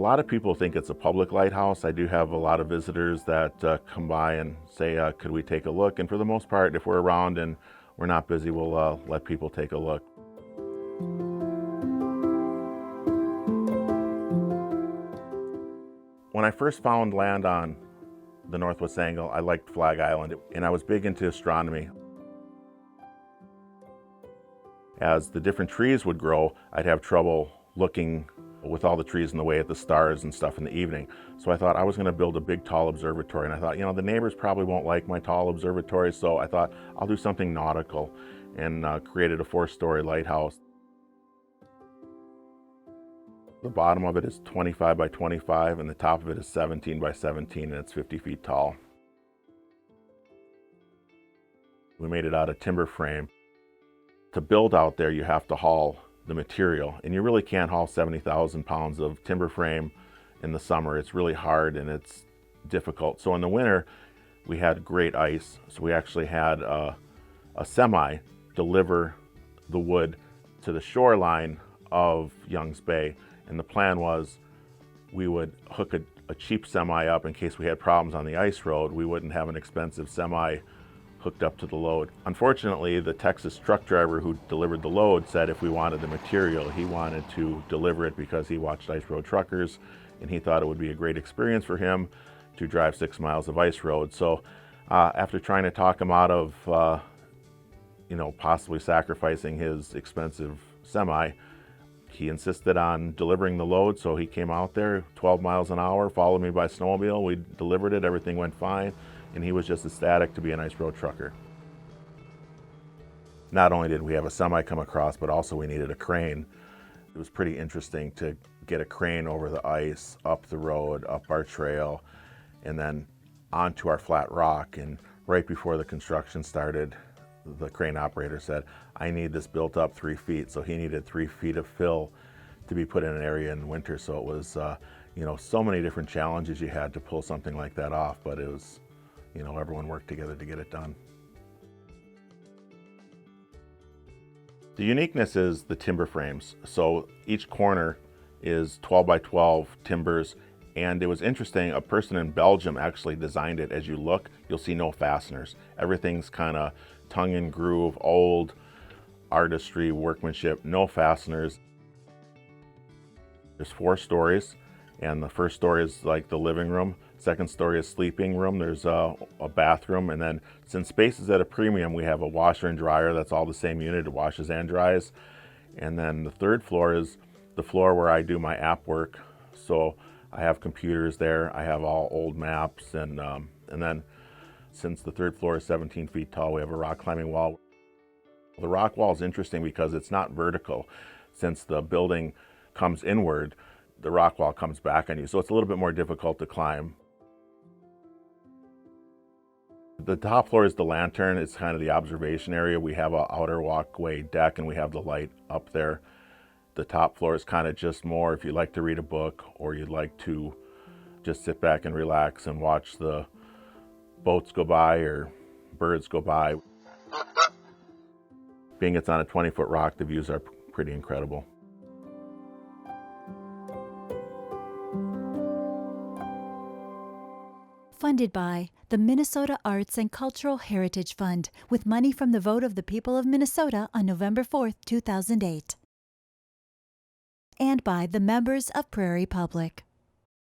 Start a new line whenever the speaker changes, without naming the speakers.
lot of people think it's a public lighthouse. I do have a lot of visitors that come by and say, could we take a look? And for the most part, if we're around and we're not busy, we'll let people take a look. When I first found land on the Northwest Angle, I liked Flag Island, and I was big into astronomy. As the different trees would grow, I'd have trouble looking with all the trees in the way at the stars and stuff in the evening. So I thought I was going to build a big tall observatory, and I thought, the neighbors probably won't like my tall observatory, so I thought I'll do something nautical, and created a 4-story lighthouse. The bottom of it is 25 by 25 and the top of it is 17 by 17, and it's 50 feet tall. We made it out of timber frame. To build out there, you have to haul the material, and you really can't haul 70,000 pounds of timber frame in the summer. It's really hard and it's difficult. So in the winter, we had great ice. So we actually had a semi deliver the wood to the shoreline of Youngs Bay. And the plan was we would hook a cheap semi up in case we had problems on the ice road. We wouldn't have an expensive semi hooked up to the load. Unfortunately, the Texas truck driver who delivered the load said if we wanted the material, he wanted to deliver it because he watched Ice Road Truckers and he thought it would be a great experience for him to drive 6 miles of ice road. So after trying to talk him out of possibly sacrificing his expensive semi, he insisted on delivering the load. So he came out there 12 miles an hour, followed me by snowmobile. We delivered it, everything went fine, and he was just ecstatic to be an ice road trucker. Not only did we have a semi come across, but also we needed a crane. It was pretty interesting to get a crane over the ice, up the road, up our trail, and then onto our flat rock. And right before the construction started, the crane operator said, I need this built up 3 feet. So he needed 3 feet of fill to be put in an area in winter. So it was, so many different challenges you had to pull something like that off, but it was, everyone worked together to get it done. The uniqueness is the timber frames. So each corner is 12 by 12 timbers. And it was interesting, a person in Belgium actually designed it. As you look, you'll see no fasteners. Everything's kind of tongue and groove, old artistry, workmanship, no fasteners. There's 4 stories, and the first story is like the living room. Second story is sleeping room. There's a bathroom, and then since space is at a premium, we have a washer and dryer. That's all the same unit. It washes and dries. And then the third floor is the floor where I do my app work. So I have computers there. I have all old maps, and then since the third floor is 17 feet tall, we have a rock climbing wall. The rock wall is interesting because it's not vertical. Since the building comes inward, the rock wall comes back on you, so it's a little bit more difficult to climb. The top floor is the lantern. It's kind of the observation area. We have an outer walkway deck, and we have the light up there. The top floor is kind of just more if you like to read a book or you'd like to just sit back and relax and watch the boats go by or birds go by. Being it's on a 20-foot rock, the views are pretty incredible.
Funded by the Minnesota Arts and Cultural Heritage Fund with money from the vote of the people of Minnesota on November 4th, 2008. And by the members of Prairie Public.